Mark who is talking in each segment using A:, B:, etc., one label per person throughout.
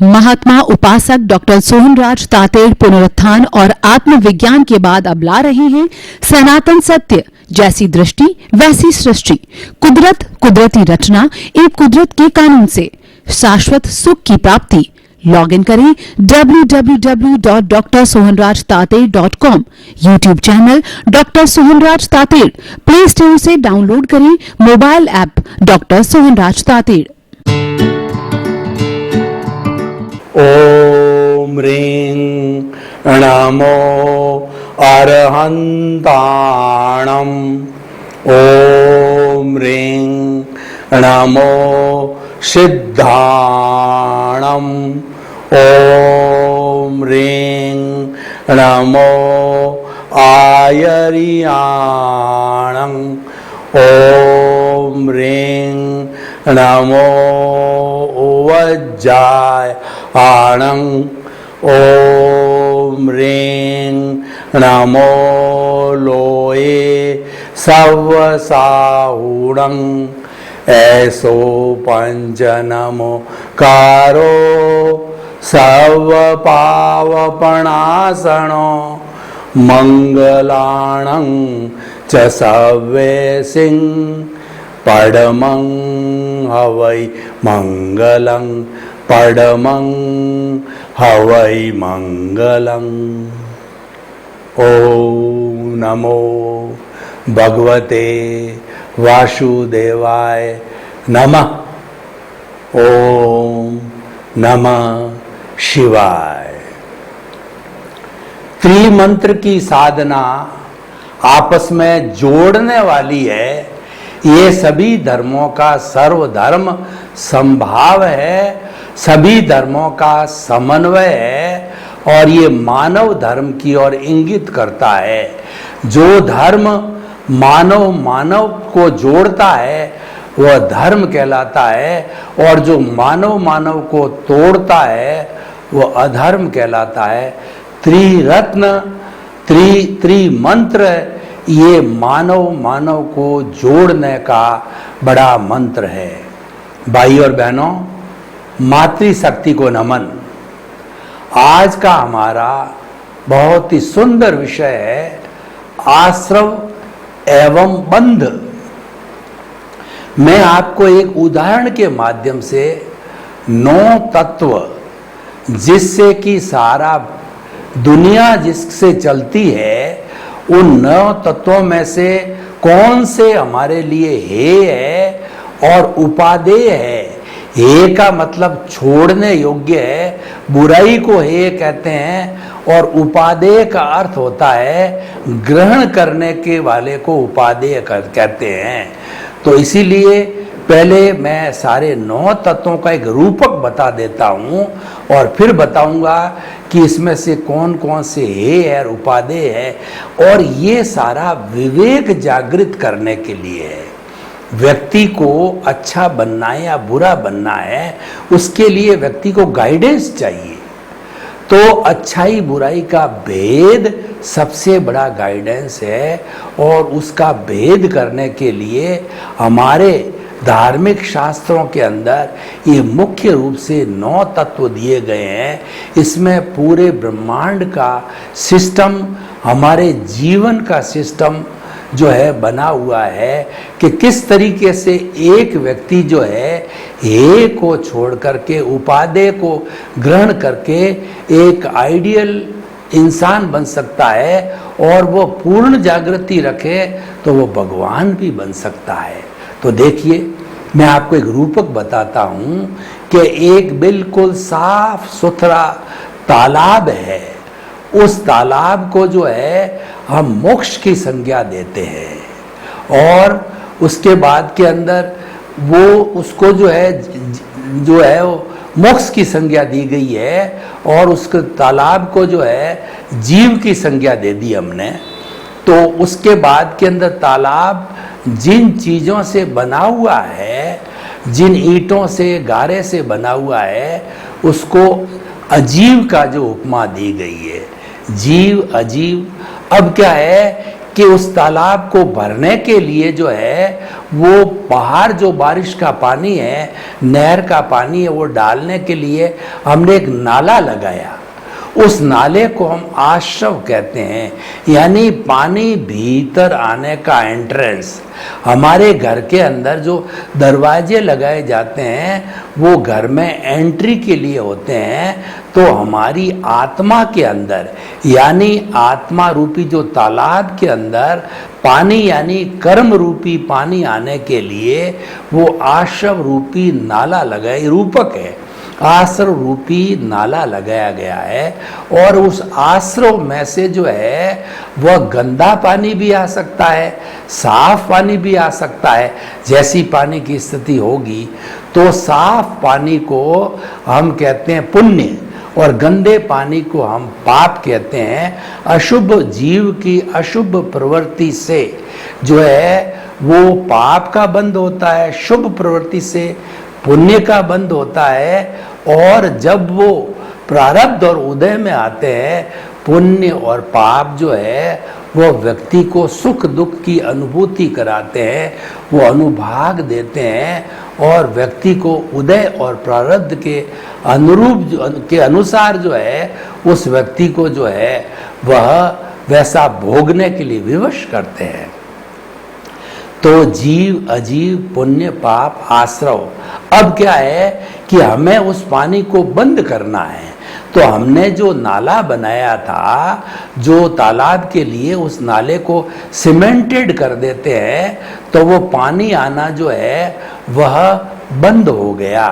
A: महात्मा उपासक डॉक्टर सोहनराज तातेड़ पुनरुत्थान और आत्मविज्ञान के बाद अब ला रहे हैं सनातन सत्य, जैसी दृष्टि वैसी सृष्टि, कुदरत कुदरती रचना, एक कुदरत के कानून से शाश्वत सुख की प्राप्ति। लॉग इन करें www.drsohanrajtated.com, YouTube channel doctor Sohanraj Tated, play store से डाउनलोड करें mobile app doctor Sohanraj Tated.
B: ओम ह्रीं नमो अरहन्ताणम्। ओम ह्रीं नमो सिद्धाणम्। ओम ह्रीं नमो आयर्याणम्। ओम ह्रीं नमो वज्रायणम्। ओम ह्रीं नमो लोये सवसाहुणम्। ऐसो पंच नमोकारो सर्वपावपणासनो मंगलाणं च सव्येसिं पडमं हवै मंगलं पडमं हवै मंगलं। ओम नमो भगवते वासुदेवाय नमः। ओम नमः शिवाय। त्रिमंत्र की साधना आपस में जोड़ने वाली है। ये सभी धर्मों का सर्वधर्म संभाव है, सभी धर्मों का समन्वय है और ये मानव धर्म की ओर इंगित करता है। जो धर्म मानव मानव को जोड़ता है वह धर्म कहलाता है और जो मानव मानव को तोड़ता है वह अधर्म कहलाता है। त्रिरत्न त्रिमंत्र ये मानव मानव को जोड़ने का बड़ा मंत्र है। भाई और बहनों, मातृशक्ति को नमन। आज का हमारा बहुत ही सुंदर विषय है आश्रव एवं बंध। मैं आपको एक उदाहरण के माध्यम से 9 तत्व, जिससे कि सारा दुनिया जिससे चलती है, उन 9 तत्वों में से कौन से हमारे लिए हेय है और उपादेय है। हेय का मतलब छोड़ने योग्य है, बुराई को हेय कहते हैं, और उपादेय का अर्थ होता है ग्रहण करने के वाले को उपादेय कहते हैं। तो इसीलिए पहले मैं सारे 9 तत्वों का एक रूपक बता देता हूं और फिर बताऊंगा कि इसमें से कौन कौन से हेय और उपादेय है। और ये सारा विवेक जागृत करने के लिए है। व्यक्ति को अच्छा बनना है या बुरा बनना है, उसके लिए व्यक्ति को गाइडेंस चाहिए। तो अच्छाई बुराई का भेद सबसे बड़ा गाइडेंस है और उसका भेद करने के लिए हमारे धार्मिक शास्त्रों के अंदर ये मुख्य रूप से 9 तत्व दिए गए हैं। इसमें पूरे ब्रह्मांड का सिस्टम, हमारे जीवन का सिस्टम जो है बना हुआ है कि किस तरीके से एक व्यक्ति जो है हे को छोड़ करके उपादेय को ग्रहण करके एक आइडियल इंसान बन सकता है और वो पूर्ण जागृति रखे तो वो भगवान भी बन सकता है। तो देखिए, मैं आपको एक रूपक बताता हूँ कि एक बिल्कुल साफ सुथरा तालाब है। उस तालाब को जो है हम मोक्ष की संज्ञा देते हैं और उसके बाद के अंदर वो उसको जो है वो मोक्ष की संज्ञा दी गई है और उसके तालाब को जो है जीव की संज्ञा दे दी हमने। तो उसके बाद के अंदर तालाब जिन चीज़ों से बना हुआ है, जिन ईंटों से गारे से बना हुआ है, उसको अजीव का जो उपमा दी गई है। जीव अजीव। अब क्या है कि उस तालाब को भरने के लिए जो है वो बाहर जो बारिश का पानी है, नहर का पानी है, वो डालने के लिए हमने एक नाला लगाया। उस नाले को हम आश्रव कहते हैं, यानी पानी भीतर आने का एंट्रेंस। हमारे घर के अंदर जो दरवाजे लगाए जाते हैं वो घर में एंट्री के लिए होते हैं। तो हमारी आत्मा के अंदर, यानी आत्मा रूपी जो तालाब के अंदर पानी यानी कर्म रूपी पानी आने के लिए वो आश्रव रूपी नाला लगाए, रूपक है, आश्रव रूपी नाला लगाया गया है। और उस आश्रव में से जो है वह गंदा पानी भी आ सकता है, साफ पानी भी आ सकता है। जैसी पानी की स्थिति होगी तो साफ पानी को हम कहते हैं पुण्य और गंदे पानी को हम पाप कहते हैं। अशुभ जीव की अशुभ प्रवृत्ति से जो है वो पाप का बंध होता है, शुभ प्रवृत्ति से पुण्य का बंध होता है। और जब वो प्रारब्ध और उदय में आते हैं, पुण्य और पाप जो है वो व्यक्ति को सुख दुख की अनुभूति कराते हैं, वो अनुभाग देते हैं और व्यक्ति को उदय और प्रारब्ध के अनुरूप के अनुसार जो है उस व्यक्ति को जो है वह वैसा भोगने के लिए विवश करते हैं। तो जीव अजीव पुण्य पाप आश्रव। अब क्या है कि हमें उस पानी को बंद करना है। तो हमने जो नाला बनाया था, जो तालाब के लिए, उस नाले को सीमेंटेड कर देते हैं तो वो पानी आना जो है वह बंद हो गया।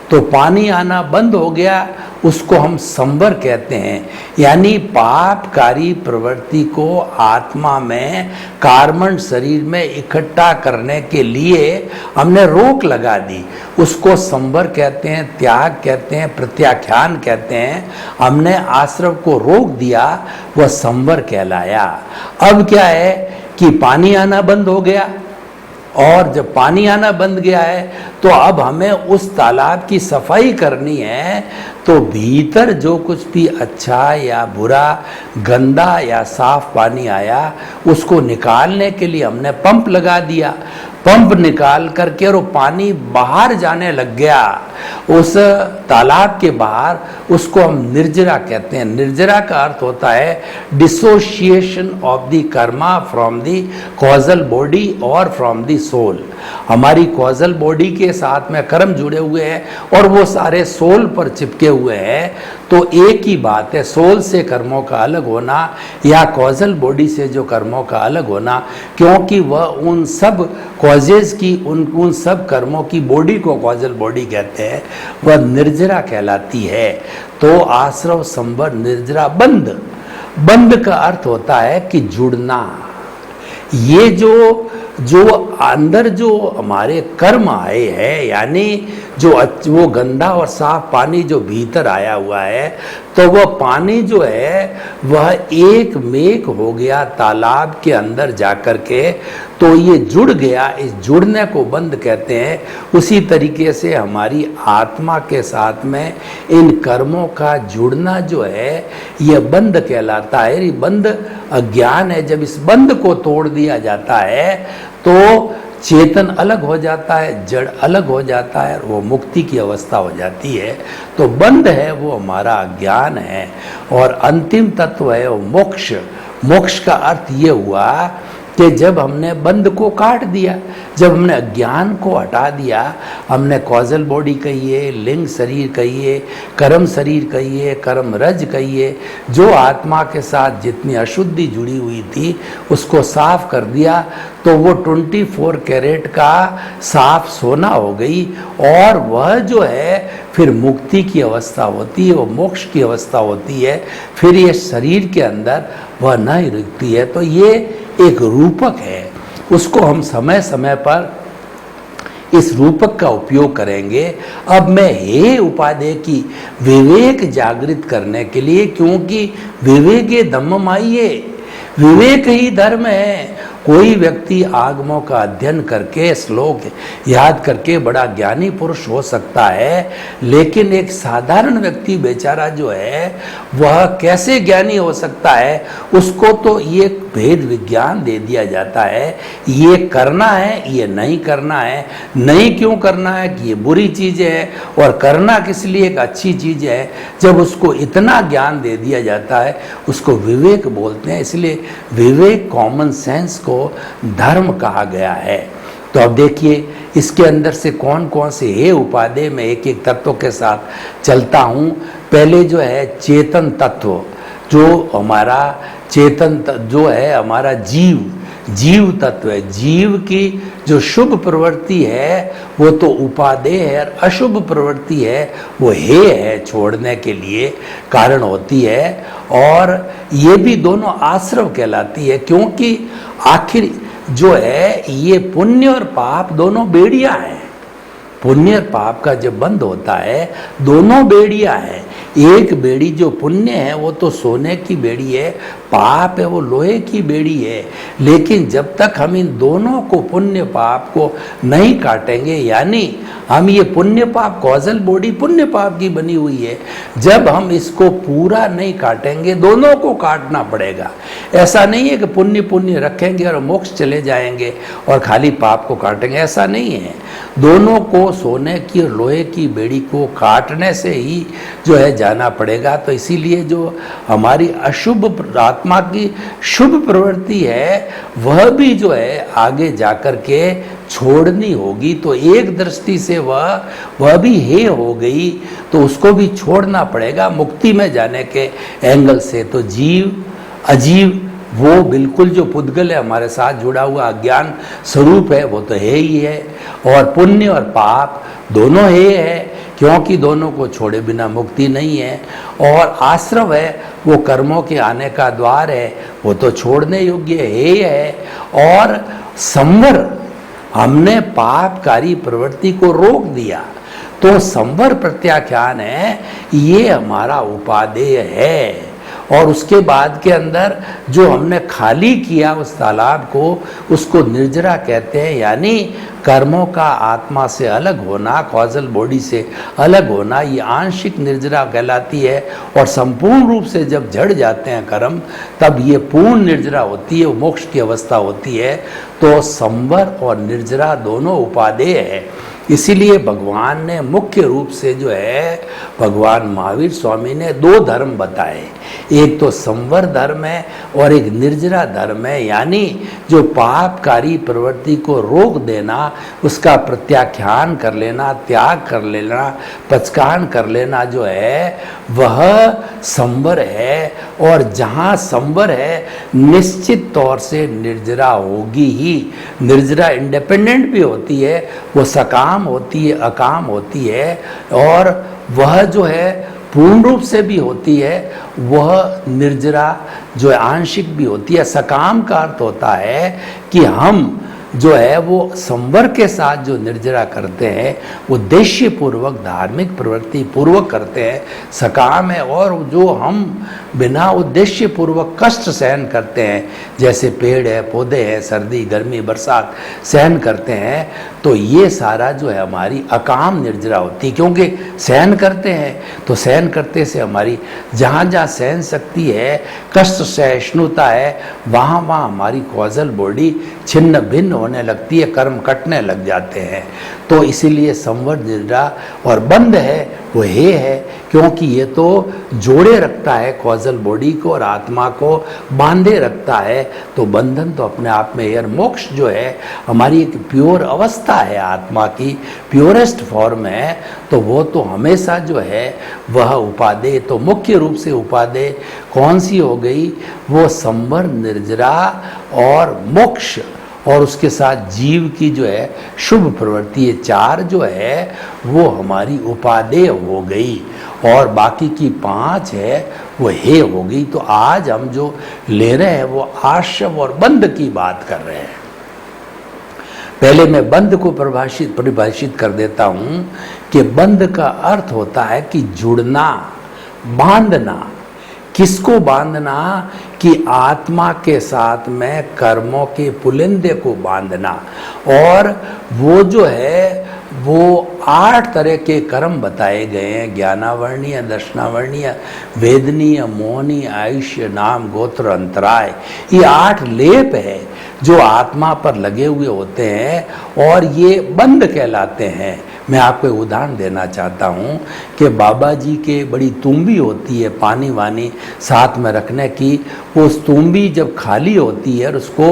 B: तो पानी आना बंद हो गया, उसको हम संवर कहते हैं। यानी पापकारी प्रवृत्ति को आत्मा में कार्बन शरीर में इकट्ठा करने के लिए हमने रोक लगा दी। उसको संवर कहते हैं, त्याग कहते हैं, प्रत्याख्यान कहते हैं। हमने आश्रव को रोक दिया, वह संवर कहलाया। अब क्या है कि पानी आना बंद हो गया, और जब पानी आना बंद गया है तो अब हमें उस तालाब की सफाई करनी है। तो भीतर जो कुछ भी अच्छा या बुरा, गंदा या साफ पानी आया, उसको निकालने के लिए हमने पंप लगा दिया। पंप निकाल करके और पानी बाहर जाने लग गया उस तालाब के बाहर। उसको हम निर्जरा कहते हैं। निर्जरा का अर्थ होता है dissociation of the Karma from the causal body और फ्रॉम द सोल। हमारी कॉजल बॉडी के साथ में कर्म जुड़े हुए हैं और वो सारे सोल पर चिपके हुए हैं। तो एक ही बात है, सोल से कर्मों का अलग होना या कॉजल बॉडी से जो कर्मों का अलग होना, क्योंकि वह उन सब कॉजेज की, उन सब कर्मों की बॉडी को कॉजल बॉडी कहते हैं, वह निर्जरा कहलाती है। तो आश्रव संवर निर्जरा बंद। बंद का अर्थ होता है कि जुड़ना। ये जो अंदर जो हमारे कर्म आए हैं, यानी जो वो गंदा और साफ पानी जो भीतर आया हुआ है, तो वह पानी जो है वह एक मेक हो गया तालाब के अंदर जाकर के। तो ये जुड़ गया, इस जुड़ने को बंद कहते हैं। उसी तरीके से हमारी आत्मा के साथ में इन कर्मों का जुड़ना जो है यह बंद कहलाता है। ये बंद अज्ञान है। जब इस बंद को तोड़ दिया जाता है तो चेतन अलग हो जाता है, जड़ अलग हो जाता है, वो मुक्ति की अवस्था हो जाती है। तो बंद है वो हमारा अज्ञान है। और अंतिम तत्व है वो मोक्ष। मोक्ष का अर्थ ये हुआ कि जब हमने बंद को काट दिया, जब हमने अज्ञान को हटा दिया, हमने कॉजल बॉडी कहिए, लिंग शरीर कहिए, कर्म शरीर कहिए, कर्म रज कहिए, जो आत्मा के साथ जितनी अशुद्धि जुड़ी हुई थी उसको साफ कर दिया, तो वो 24 कैरेट का साफ सोना हो गई। और वह जो है फिर मुक्ति की अवस्था होती है, वो मोक्ष की अवस्था होती है। फिर ये शरीर के अंदर वह नहीं रुकती है। तो ये एक रूपक है, उसको हम समय समय पर इस रूपक का उपयोग करेंगे। अब मैं हे उपादेय की विवेक जागृत करने के लिए, क्योंकि विवेके धम्ममाइये, विवेक ही धर्म है। कोई व्यक्ति आगमों का अध्ययन करके श्लोक याद करके बड़ा ज्ञानी पुरुष हो सकता है, लेकिन एक साधारण व्यक्ति बेचारा जो है वह कैसे ज्ञानी हो सकता है? उसको तो ये भेद विज्ञान दे दिया जाता है, ये करना है, ये नहीं करना है। नहीं क्यों करना है कि ये बुरी चीज है, और करना किस लिए एक अच्छी चीज है। जब उसको इतना ज्ञान दे दिया जाता है, उसको विवेक बोलते हैं। इसलिए विवेक, कॉमन सेंस को धर्म कहा गया है। तो अब देखिए इसके अंदर से कौन कौन से हे उपादेय में एक एक तत्व के साथ चलता हूं। पहले जो है चेतन तत्व, जो हमारा चेतन जो है हमारा जीव तत्व है। जीव की जो शुभ प्रवृत्ति है वो तो उपादेय है, और अशुभ प्रवृत्ति है वो हे है, छोड़ने के लिए कारण होती है। और ये भी दोनों आश्रव कहलाती है, क्योंकि आखिर जो है ये पुण्य और पाप दोनों बेड़ियां हैं। पुण्य और पाप का जब बंध होता है, दोनों बेड़ियां हैं। एक बेड़ी जो पुण्य है वो तो सोने की बेड़ी है, पाप है वो लोहे की बेड़ी है। लेकिन जब तक हम इन दोनों को, पुण्य पाप को नहीं काटेंगे, यानी हम ये पुण्य पाप, कॉजल बॉडी पुण्य पाप की बनी हुई है, जब हम इसको पूरा नहीं काटेंगे, दोनों को काटना पड़ेगा। ऐसा नहीं है कि पुण्य पुण्य रखेंगे और मोक्ष चले जाएंगे और खाली पाप को काटेंगे, ऐसा नहीं है। दोनों को, सोने की और लोहे की बेड़ी को काटने से ही जो है जाना पड़ेगा। तो इसीलिए जो हमारी अशुभ आत्मा की शुभ प्रवृत्ति है वह भी जो है आगे जाकर के छोड़नी होगी। तो एक दृष्टि से वह भी हे हो गई, तो उसको भी छोड़ना पड़ेगा मुक्ति में जाने के एंगल से। तो जीव अजीव वो बिल्कुल जो पुद्गल है, हमारे साथ जुड़ा हुआ अज्ञान स्वरूप है, वो तो है ही है। और पुण्य और पाप दोनों है, क्योंकि दोनों को छोड़े बिना मुक्ति नहीं है। और आश्रव है, वो कर्मों के आने का द्वार है, वो तो छोड़ने योग्य है। और संवर, हमने पापकारी प्रवृत्ति को रोक दिया, तो संवर प्रत्याख्यान है, ये हमारा उपादेय है। और उसके बाद के अंदर जो हमने खाली किया उस तालाब को, उसको निर्जरा कहते हैं। यानी कर्मों का आत्मा से अलग होना, कॉजल बॉडी से अलग होना, ये आंशिक निर्जरा कहलाती है। और संपूर्ण रूप से जब झड़ जाते हैं कर्म, तब ये पूर्ण निर्जरा होती है, मोक्ष की अवस्था होती है। तो संवर और निर्जरा दोनों उपादेय है। इसीलिए भगवान ने मुख्य रूप से जो है, भगवान महावीर स्वामी ने दो धर्म बताए। एक तो संवर धर्म है और एक निर्जरा धर्म है। यानी जो पापकारी प्रवृत्ति को रोक देना, उसका प्रत्याख्यान कर लेना, त्याग कर लेना, पचकान कर लेना जो है, वह संवर है। और जहाँ संवर है, निश्चित तौर से निर्जरा होगी ही। निर्जरा इंडिपेंडेंट भी होती है, वो सकाम होती है, अकाम होती है। और वह जो है पूर्ण रूप से भी होती है, वह निर्जरा जो है आंशिक भी होती है। सकाम का अर्थ होता है कि हम जो है वो संवर के साथ जो निर्जरा करते हैं, उद्देश्य पूर्वक, धार्मिक प्रवृत्ति पूर्वक करते हैं, सकाम है। और जो हम बिना उद्देश्य पूर्वक कष्ट सहन करते हैं, जैसे पेड़ है, पौधे हैं, सर्दी गर्मी बरसात सहन करते हैं, तो ये सारा जो है हमारी अकाम निर्जरा होती है। क्योंकि सहन करते हैं, तो सहन करते से हमारी जहाँ जहाँ सहन शक्ति है, कष्ट सहिष्णुता है, वहाँ वहाँ हमारी कॉजल बॉडी छिन्न भिन्न होने लगती है, कर्म कटने लग जाते हैं। तो इसीलिए संवर निर्जरा और बंध है वो हे है, क्योंकि ये तो जोड़े रखता है कॉजल बॉडी को और आत्मा को बांधे रखता है। तो बंधन तो अपने आप में है। मोक्ष जो है हमारी एक प्योर अवस्था है, आत्मा की प्योरेस्ट फॉर्म है। तो वो तो हमेशा जो है वह उपादेय, तो मुख्य रूप से उपादेय कौन सी हो गई? वो संवर, निर्जरा और मोक्ष, और उसके साथ जीव की जो है शुभ प्रवृत्ति, ये चार जो है वो हमारी उपादेय हो गई। और बाकी की पांच है वो हे हो गई। तो आज हम जो ले रहे हैं वो आश्रव और बंध की बात कर रहे हैं। पहले मैं बंध को परिभाषित कर देता हूं कि बंध का अर्थ होता है कि जुड़ना, बांधना। किसको बांधना? कि आत्मा के साथ में कर्मों के पुलिंदे को बांधना। और वो जो है वो 8 तरह के कर्म बताए गए हैं, ज्ञानावर्णीय, दर्शनावर्णीय, वेदनीय, मोहनीय, आयुष्य, नाम, गोत्र, अंतराय। ये 8 लेप है जो आत्मा पर लगे हुए होते हैं और ये बंद कहलाते हैं। मैं आपको एक उदाहरण देना चाहता हूँ कि बाबा जी के बड़ी तुम्बी होती है पानी वानी साथ में रखने की। वो उस तुम्बी जब खाली होती है और उसको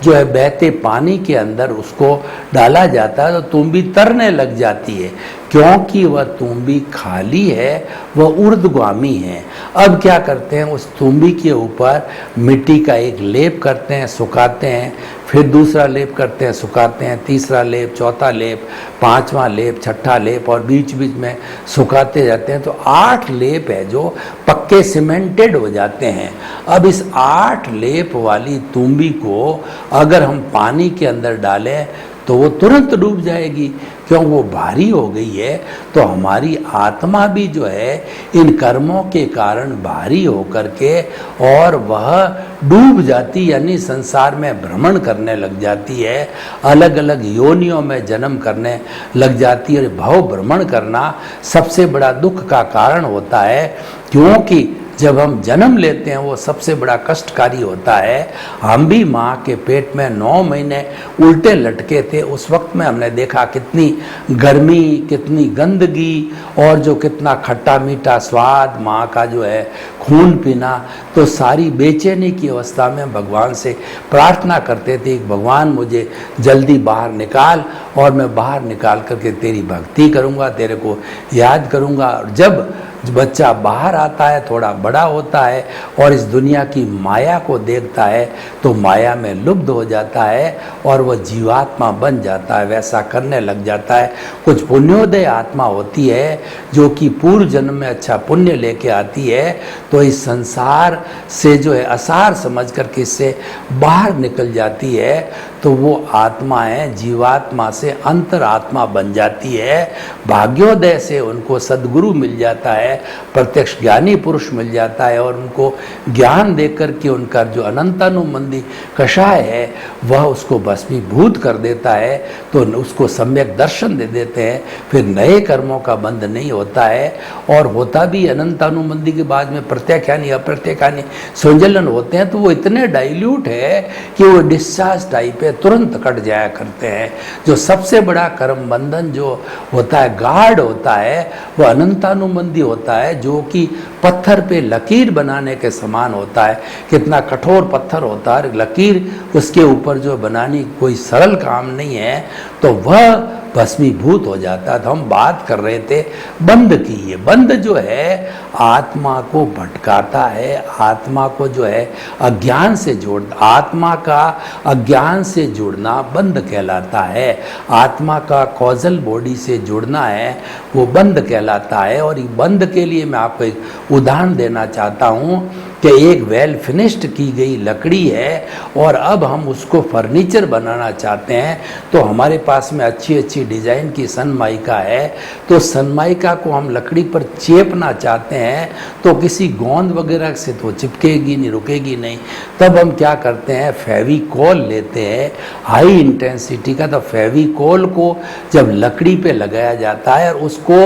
B: जो है बहते पानी के अंदर उसको डाला जाता है तो तुम्बी तरने लग जाती है, क्योंकि वह तुम्बी खाली है, वह ऊर्ध्वगामी है। अब क्या करते हैं, उस तुम्बी के ऊपर मिट्टी का एक लेप करते हैं, सुखाते हैं, फिर दूसरा लेप करते हैं, सुखाते हैं, तीसरा लेप, चौथा लेप, पांचवा लेप, छठा लेप, और बीच बीच में सुखाते जाते हैं। तो 8 लेप है जो पक्के सीमेंटेड हो जाते हैं। अब इस 8 लेप वाली तुम्बी को अगर हम पानी के अंदर डालें तो वो तुरंत डूब जाएगी, क्यों? वो भारी हो गई है। तो हमारी आत्मा भी जो है इन कर्मों के कारण भारी होकर के और वह डूब जाती, यानी संसार में भ्रमण करने लग जाती है, अलग अलग योनियों में जन्म करने लग जाती है। और भव भ्रमण करना सबसे बड़ा दुख का कारण होता है, क्योंकि जब हम जन्म लेते हैं वो सबसे बड़ा कष्टकारी होता है। हम भी माँ के पेट में 9 महीने उल्टे लटके थे, उस वक्त में हमने देखा कितनी गर्मी, कितनी गंदगी और जो कितना खट्टा मीठा स्वाद, माँ का जो है खून पीना। तो सारी बेचैनी की अवस्था में भगवान से प्रार्थना करते थे, भगवान मुझे जल्दी बाहर निकाल और मैं बाहर निकाल करके तेरी भक्ति करूँगा, तेरे को याद करूँगा। और जब बच्चा बाहर आता है, थोड़ा बड़ा होता है और इस दुनिया की माया को देखता है तो माया में लुब्ध हो जाता है और वह जीवात्मा बन जाता है, वैसा करने लग जाता है। कुछ पुण्योदय आत्मा होती है जो कि पूर्व जन्म में अच्छा पुण्य लेके आती है, तो इस संसार से जो है असार समझ करके इससे बाहर निकल जाती है। तो वो आत्माएं जीवात्मा से अंतरात्मा बन जाती है। भाग्योदय से उनको सद्गुरु मिल जाता है, प्रत्यक्ष ज्ञानी पुरुष मिल जाता है और उनको ज्ञान देकर के उनका जो अनंतानुबंधी कषाय है वह उसको भस्मीभूत कर देता है। तो उसको सम्यक दर्शन दे देते हैं, फिर नए कर्मों का बंध नहीं होता है। और होता भी अनंतानुबंधी के बाद में प्रत्यक्षानी अप्रत्यक्षानी संजलन होते हैं, तो वो इतने डाइल्यूट है कि वो डिस्चार्ज टाइप है, तुरंत कट जाया करते हैं। जो सबसे बड़ा कर्म बंधन जो होता है, गाढ़ होता है, वह अनंतानुबंधी होता है, जो कि पत्थर पे लकीर बनाने के समान होता है। कितना कठोर पत्थर होता है, लकीर उसके ऊपर जो बनानी कोई सरल काम नहीं है, तो वह भस्मीभूत हो जाता है। तो हम बात कर रहे थे बंध की। ये बंध जो है आत्मा को भटकाता है, आत्मा को जो है अज्ञान से जोड़ता, आत्मा का अज्ञान से जुड़ना बंध कहलाता है। आत्मा का कॉजल बॉडी से जुड़ना है वो बंध कहलाता है। और ये बंध के लिए मैं आपको एक उदाहरण देना चाहता हूँ कि एक वेल फिनिश्ड की गई लकड़ी है और अब हम उसको फर्नीचर बनाना चाहते हैं, तो हमारे पास में अच्छी अच्छी डिजाइन की सनमाइका है। तो सनमाइका को हम लकड़ी पर चेपना चाहते हैं तो किसी गोंद वगैरह से तो चिपकेगी नहीं, रुकेगी नहीं। तब हम क्या करते हैं, फेविकोल लेते हैं हाई इंटेंसिटी का। तो फेविकोल को जब लकड़ी पे लगाया जाता है और उसको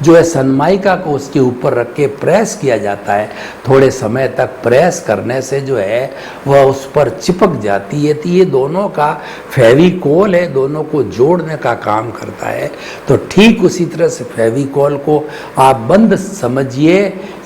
B: जो है सनमाइका को उसके ऊपर रख के प्रेस किया जाता है, थोड़े समय तक प्रेस करने से जो है वह उस पर चिपक जाती है। तो ये दोनों का फेविकोल है, दोनों को जोड़ने का काम करता है। तो ठीक उसी तरह से फेविकोल को आप बंद समझिए,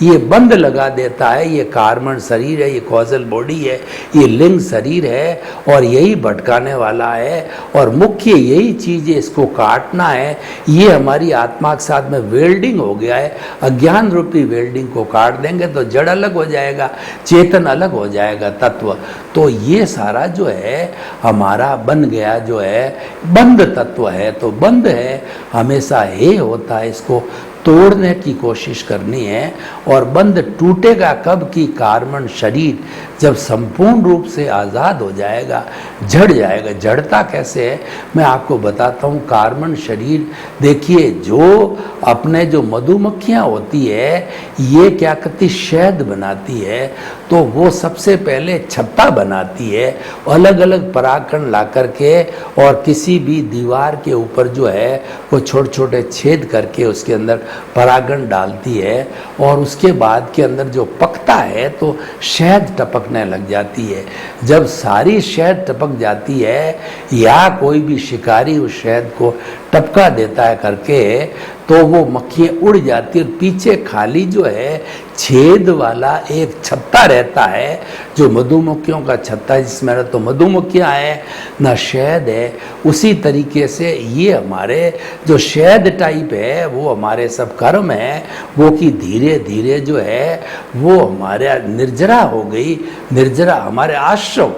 B: ये बंद लगा देता है। ये कार्बन शरीर है, ये कॉजल बॉडी है, ये लिंग शरीर है और यही भटकाने वाला है। और मुख्य यही चीज है, इसको काटना है। ये हमारी आत्मा के साथ में वेल्डिंग हो गया है। अज्ञान रूपी वेल्डिंग को काट देंगे तो जड़ अलग हो जाएगा, चेतन अलग हो जाएगा, तत्व। तो ये सारा जो है हमारा बन गया जो है बंध तत्व है। तो बंध है हमेशा हे होता है, इसको तोड़ने की कोशिश करनी है। और बंध टूटेगा कब कि कार्बन शरीर जब संपूर्ण रूप से आज़ाद हो जाएगा, झड़ जाएगा। झड़ता कैसे है मैं आपको बताता हूँ। कार्बन शरीर देखिए, जो अपने जो मधुमक्खियाँ होती है ये क्या करती, शहद बनाती है, तो वो सबसे पहले छत्ता बनाती है, अलग अलग परागकण ला करके और किसी भी दीवार के ऊपर जो है वो छोटे छोटे छेद करके उसके अंदर परागण डालती है और उसके बाद के अंदर जो पकता है तो शहद टपकने लग जाती है। जब सारी शहद टपक जाती है या कोई भी शिकारी उस शहद को टपका देता है करके, तो वो मक्खियाँ उड़ जाती है और पीछे खाली जो है छेद वाला एक छत्ता रहता है, जो मधुमक्खियों का छत्ता है, जिसमें न तो मधुमक्खियाँ हैं न शहद है। उसी तरीके से ये हमारे जो शहद टाइप है वो हमारे सब कर्म है, वो कि धीरे धीरे जो है वो हमारे निर्जरा हो गई। निर्जरा हमारे आश्रव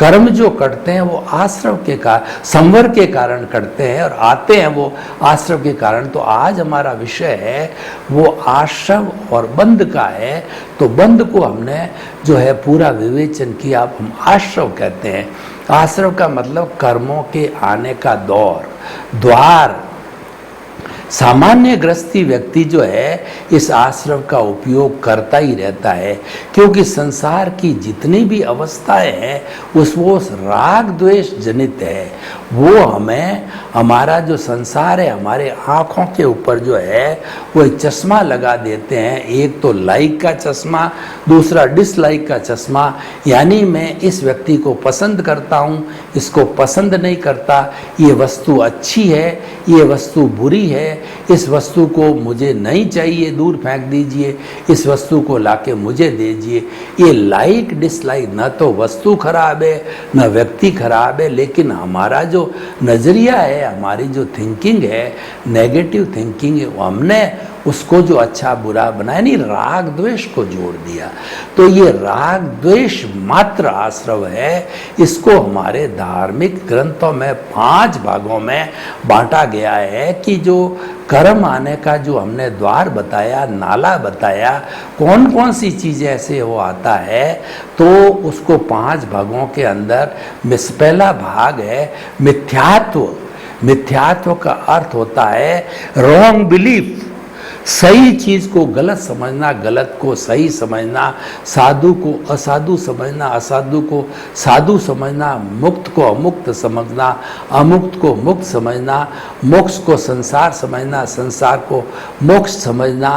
B: कर्म जो करते हैं वो आश्रव के कारण, संवर के कारण करते हैं और आते हैं वो आश्रव के कारण। तो आज हमारा विषय है वो आश्रव और बंध का है। तो बंध को हमने जो है पूरा विवेचन किया। अब हम आश्रव कहते हैं। आश्रव का मतलब कर्मों के आने का दौर, द्वार। सामान्य गृहस्थी व्यक्ति जो है इस आश्रव का उपयोग करता ही रहता है, क्योंकि संसार की जितनी भी अवस्थाएं हैं वो राग द्वेष जनित है। वो हमें, हमारा जो संसार है हमारे आँखों के ऊपर जो है वो एक चश्मा लगा देते हैं। एक तो लाइक का चश्मा, दूसरा डिसलाइक का चश्मा। यानी मैं इस व्यक्ति को पसंद करता हूँ, इसको पसंद नहीं करता, ये वस्तु अच्छी है, ये वस्तु बुरी है, इस वस्तु को मुझे नहीं चाहिए, दूर फेंक दीजिए, इस वस्तु को लाके मुझे दीजिए। ये लाइक डिसलाइक, न तो वस्तु खराब है न व्यक्ति खराब है, लेकिन हमारा जो नज़रिया है, हमारी जो थिंकिंग है, नेगेटिव थिंकिंग है, वो हमने उसको जो अच्छा बुरा बनाया, नहीं राग द्वेष को जोड़ दिया। तो ये राग द्वेष मात्र आश्रव है। इसको हमारे धार्मिक ग्रंथों में 5 भागों में बांटा गया है कि जो कर्म आने का जो हमने द्वार बताया, नाला बताया, कौन कौन सी चीज़ें ऐसे वो आता है, तो उसको 5 भागों के अंदर पहला भाग है मिथ्यात्व। मिथ्यात्व का अर्थ होता है रॉन्ग बिलीफ, सही चीज़ को गलत समझना, गलत को सही समझना, साधु को असाधु समझना, असाधु को साधु समझना, मुक्त को अमुक्त समझना, अमुक्त को मुक्त समझना, मोक्ष को संसार समझना, संसार को मोक्ष समझना,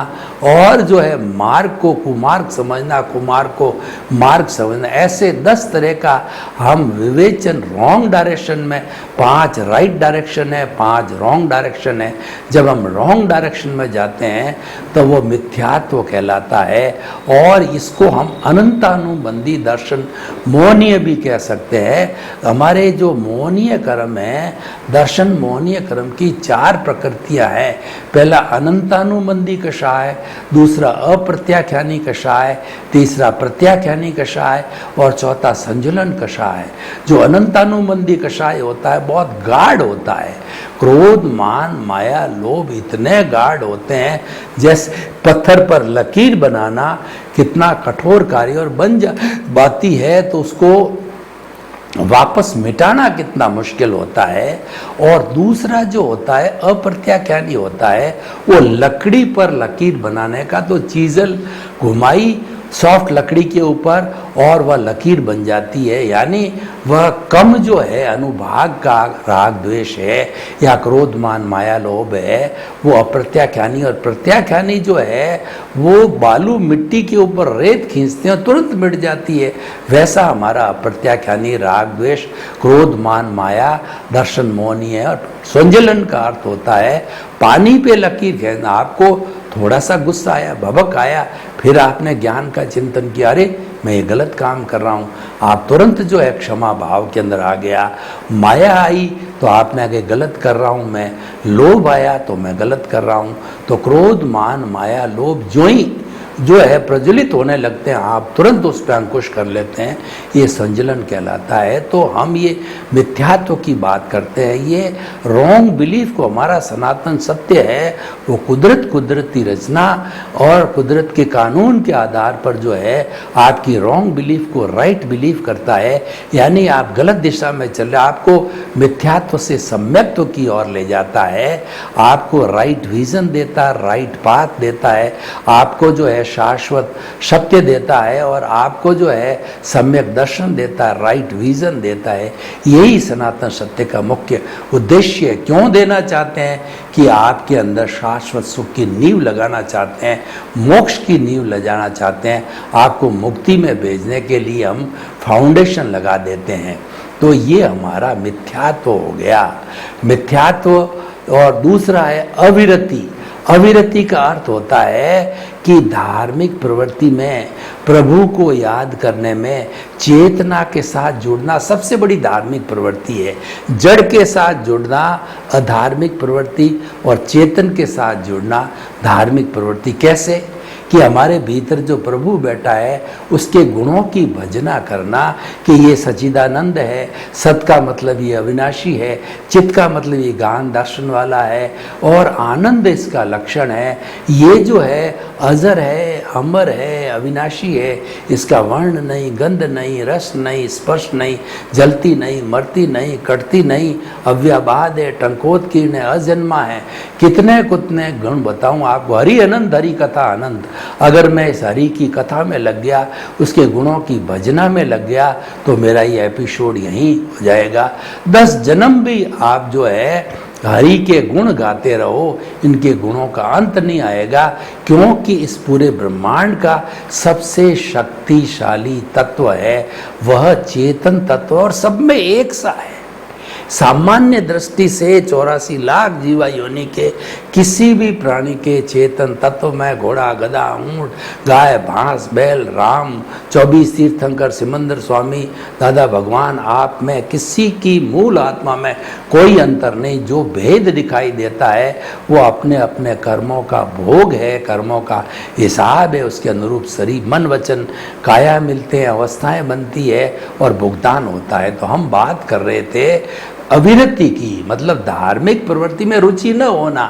B: और जो है मार्ग को कुमार्ग समझना, कुमार्ग को मार्ग समझना। ऐसे 10 तरह का हम विवेचन रॉन्ग डायरेक्शन में, 5 राइट डायरेक्शन है, 5 रॉन्ग डायरेक्शन है। जब हम रॉन्ग डायरेक्शन में जाते हैं तो वो मिथ्यात्व कहलाता है। और इसको हम अनंतानुबंधी दर्शन मोहनीय भी कह सकते हैं। हमारे जो मोहनीय कर्म है, दर्शन मोहनीय कर्म की 4 प्रकृतियां हैं। पहला अनंतानुबंधी कषाय, दूसरा अप्रत्याख्यानी कषाय, तीसरा प्रत्याख्यानी कषाय और चौथा संजुलन कषाय। जो अनंतानुबंधी कषाय होता है बहुत गाढ़ होता है। क्रोध, मान, माया, लोभ इतने गाढ़ होते हैं जैसे पत्थर पर लकीर बनाना कितना कठोर कार्य, और बन जाती है तो उसको वापस मिटाना कितना मुश्किल होता है। और दूसरा जो होता है अप्रत्याख्यानी होता है, वो लकड़ी पर लकीर बनाने का, तो चीजल घुमाई सॉफ्ट लकड़ी के ऊपर और वह लकीर बन जाती है। यानी वह कम जो है अनुभाग का राग द्वेष है या क्रोध, मान, माया, लोभ है, वो अप्रत्याख्यानी। और प्रत्याख्यानी जो है वो बालू मिट्टी के ऊपर रेत खींचते हैं तुरंत मिट जाती है। वैसा हमारा अप्रत्याख्यानी राग द्वेष, क्रोध, मान, माया, दर्शन मोहनी है। और संजलन का अर्थ होता है पानी पे लकीर खींचना। आपको थोड़ा सा गुस्सा आया, भभक आया, फिर आपने ज्ञान का चिंतन किया, अरे मैं ये गलत काम कर रहा हूँ, आप तुरंत जो है क्षमा भाव के अंदर आ गया। माया आई तो आपने आगे गलत कर रहा हूँ मैं, लोभ आया तो मैं गलत कर रहा हूँ। तो क्रोध, मान, माया, लोभ जो ही जो है प्रज्वलित होने लगते हैं, आप तुरंत उस पर अंकुश कर लेते हैं, ये संजलन कहलाता है। तो हम ये मिथ्यात्व की बात करते हैं, ये रॉन्ग बिलीफ को, हमारा सनातन सत्य है वो कुदरती रचना और कुदरत के कानून के आधार पर जो है आपकी रॉन्ग बिलीफ को राइट बिलीफ करता है, यानी आप गलत दिशा में चल रहे, आपको मिथ्यात्व से सम्यक्त्व की ओर ले जाता है, आपको राइट विजन देता है, राइट पाथ देता है, आपको जो है शाश्वत सत्य देता है और आपको जो है सम्यक दर्शन देता है, राइट विजन देता है। यही सनातन सत्य का मुख्य उद्देश्य है। क्यों देना चाहते हैं? कि आपके अंदर शाश्वत सुख की नींव लगाना चाहते हैं, मोक्ष की नींव लगाना चाहते हैं, आपको मुक्ति में भेजने के लिए हम फाउंडेशन लगा देते हैं। तो ये हमारा मिथ्यात्व हो गया, मिथ्यात्व। और दूसरा है अविरति। अविरति का अर्थ होता है कि धार्मिक प्रवृत्ति में प्रभु को याद करने में चेतना के साथ जुड़ना सबसे बड़ी धार्मिक प्रवृत्ति है। जड़ के साथ जुड़ना अधार्मिक प्रवृत्ति और चेतन के साथ जुड़ना धार्मिक प्रवृत्ति। कैसे? कि हमारे भीतर जो प्रभु बैठा है उसके गुणों की भजना करना, कि ये सच्चिदानंद है, सत का मतलब ये अविनाशी है, चित्त का मतलब ये ज्ञान दर्शन वाला है और आनंद इसका लक्षण है। ये जो है अजर है, अमर है, अविनाशी है, इसका वर्ण नहीं, गंध नहीं, रस नहीं, स्पर्श नहीं, जलती नहीं, मरती नहीं, कटती नहीं, अव्याबाद है, टंकोत्कीर्ण है, अजन्मा है। कितने कितने गुण बताऊं आपको। हरि अनंत, हरि कथा अनंत। अगर मैं इस हरि की कथा में लग गया, उसके गुणों की भजना में लग गया, तो मेरा ये एपिसोड यहीं हो जाएगा। 10 जन्म भी आप जो है हरि के गुण गाते रहो, इनके गुणों का अंत नहीं आएगा। क्योंकि इस पूरे ब्रह्मांड का सबसे शक्तिशाली तत्व है वह चेतन तत्व और सब में एक सा है। सामान्य दृष्टि से 84 लाख जीवा योनि के किसी भी प्राणी के चेतन तत्व में घोड़ा, गधा, ऊंट, गाय, भैंस, बैल, राम, 24 तीर्थंकर, सिमंदर स्वामी, दादा भगवान, आप में किसी की मूल आत्मा में कोई अंतर नहीं। जो भेद दिखाई देता है वो अपने अपने कर्मों का भोग है, कर्मों का हिसाब है, उसके अनुरूप शरीर, मन, वचन, काया मिलते हैं, अवस्थाएं बनती है और भुगतान होता है। तो हम बात कर रहे थे अविरति की, मतलब धार्मिक प्रवृत्ति में रुचि न होना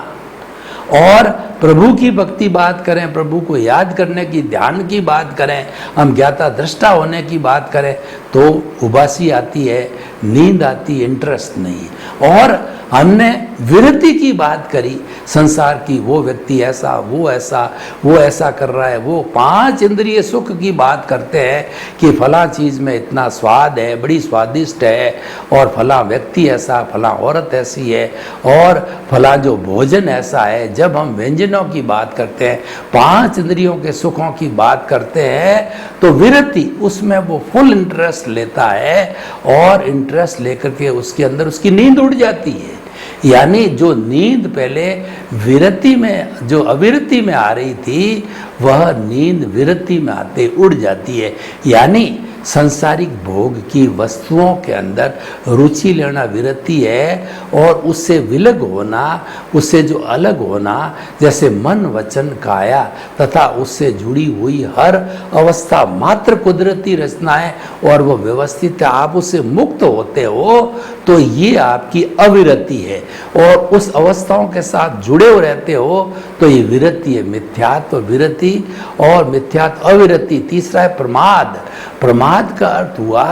B: और प्रभु की भक्ति बात करें, प्रभु को याद करने की, ध्यान की बात करें, हम ज्ञाता दृष्टा होने की बात करें तो उबासी आती है, नींद आती है, इंटरेस्ट नहीं। और हमने विरति की बात करी संसार की, वो व्यक्ति ऐसा, वो ऐसा, वो ऐसा कर रहा है, वो 5 इंद्रिय सुख की बात करते हैं कि फला चीज़ में इतना स्वाद है, बड़ी स्वादिष्ट है, और फला व्यक्ति ऐसा, फला औरत ऐसी है, और फला जो भोजन ऐसा है। जब हम व्यंजनों की बात करते हैं, 5 इंद्रियों के सुखों की बात करते हैं, तो विरति उसमें वो फुल इंटरेस्ट लेता है और इंटरेस्ट लेकर के उसके अंदर उसकी नींद उड़ जाती है। यानी जो नींद पहले विरति में, जो अविरति में आ रही थी, वह नींद विरति में आते उड़ जाती है। यानी सांसारिक भोग की वस्तुओं के अंदर रुचि लेना विरति है और उससे विलग होना, उससे जो अलग होना, जैसे मन, वचन, काया तथा उससे जुड़ी हुई हर अवस्था मात्र कुदरती रचना है और वो व्यवस्थित है, आप उससे मुक्त होते हो, तो ये आपकी अविरति है। और उस अवस्थाओं के साथ जुड़े हो रहते हो तो ये विरति है। मिथ्यात्व विरति और मिथ्यात्व अविरति। तीसरा है प्रमाद। प्रमाद का अर्थ हुआ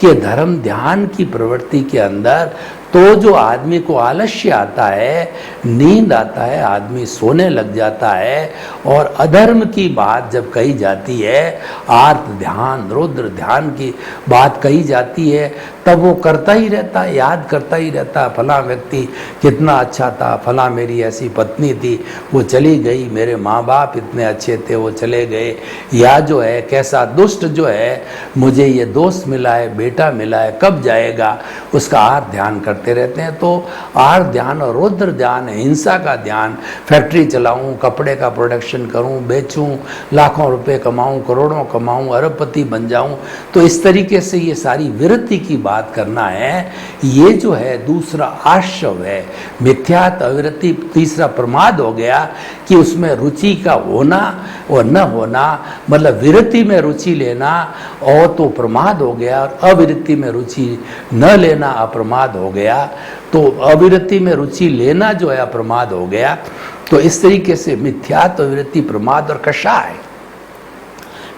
B: कि धर्म ध्यान की प्रवृत्ति के अंदर तो जो आदमी को आलस्य आता है, नींद आता है, आदमी सोने लग जाता है, और अधर्म की बात जब कही जाती है, आर्त ध्यान, रुद्र ध्यान की बात कही जाती है, तब वो करता ही रहता है, याद करता ही रहता है, फला व्यक्ति कितना अच्छा था, फला मेरी ऐसी पत्नी थी, वो चली गई, मेरे माँ बाप इतने अच्छे थे, वो चले गए, या जो है कैसा दुष्ट जो है, मुझे ये दोस्त मिला है, बेटा मिला है, कब जाएगा, उसका आर्त ध्यान करता करते रहते हैं। तो आर ध्यान और रौद्र ध्यान, हिंसा का ध्यान, फैक्ट्री चलाऊं, कपड़े का प्रोडक्शन करूं, बेचूं, लाखों रुपए कमाऊं, करोड़ों कमाऊं, अरबपति बन जाऊं, तो इस तरीके से ये सारी विरक्ति की बात करना है। ये जो है दूसरा आशव है, मिथ्यात अविरति। तीसरा प्रमाद हो गया कि उसमें रुचि का होना और न होना, मतलब विरति में रुचि लेना और तो प्रमाद हो गया, और अविरति में रुचि न लेना अप्रमाद हो गया। तो अविरति में रुचि लेना जो है अप्रमाद हो गया। तो इस तरीके से मिथ्यात्व, अविरति, प्रमाद और कषाय,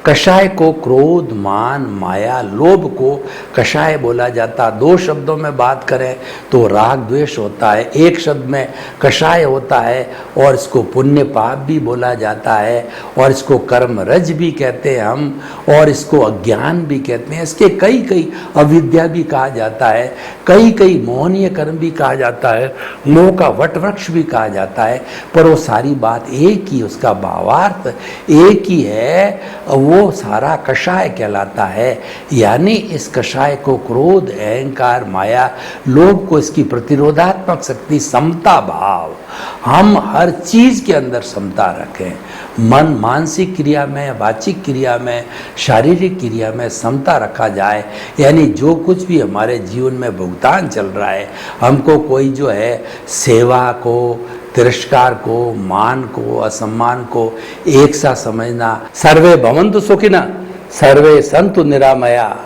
B: कषाय को क्रोध, मान, माया, लोभ को कषाय बोला जाता। दो शब्दों में बात करें तो राग द्वेष होता है, एक शब्द में कषाय होता है, और इसको पुण्य पाप भी बोला जाता है, और इसको कर्म रज भी कहते हैं हम, और इसको अज्ञान भी कहते हैं। इसके कई कई अविद्या भी कहा जाता है, कई कई मोहनीय कर्म भी कहा जाता है, मोह का वट वृक्ष भी कहा जाता है। पर वो सारी बात एक ही, उसका भावार्थ एक ही है, वो सारा कषाय कहलाता है। यानी इस कषाय को क्रोध, अहंकार, माया, लोभ को इसकी प्रतिरोधात्मक शक्ति समता भाव, हम हर चीज के अंदर समता रखें। मन, मानसिक क्रिया में, वाचिक क्रिया में, शारीरिक क्रिया में समता रखा जाए। यानी जो कुछ भी हमारे जीवन में भुगतान चल रहा है, हमको कोई जो है सेवा को, तिरस्कार को, मान को, असम्मान को एक सा समझना। सर्वे भवन्तु सुखिनः, सर्वे सन्तु निरामया।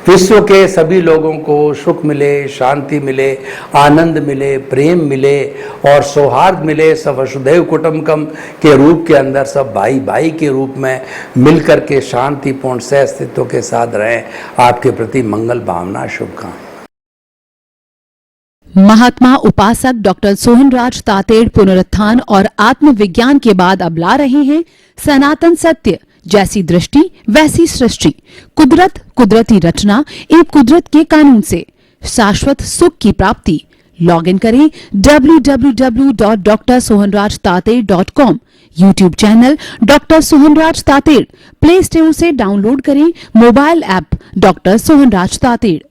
B: विश्व के सभी लोगों को सुख मिले, शांति मिले, आनंद मिले, प्रेम मिले और सौहार्द मिले। सब वसुधैव कुटुम्बकम के रूप के अंदर सब भाई भाई के रूप में मिलकर के शांतिपूर्ण सह अस्तित्व के साथ रहें। आपके प्रति मंगल भावना, शुभकामनाएं।
A: महात्मा उपासक डॉक्टर सोहनराज तातेड़ पुनरुत्थान और आत्मविज्ञान के बाद अब ला रहे हैं सनातन सत्य, जैसी दृष्टि वैसी सृष्टि, कुदरत, कुदरती रचना एवं कुदरत के कानून से शाश्वत सुख की प्राप्ति। लॉग इन करें www.drsohanrajtater.com। YouTube channel doctor Sohanraj Tated, play store से डाउनलोड करें mobile app doctor Sohanraj Tated.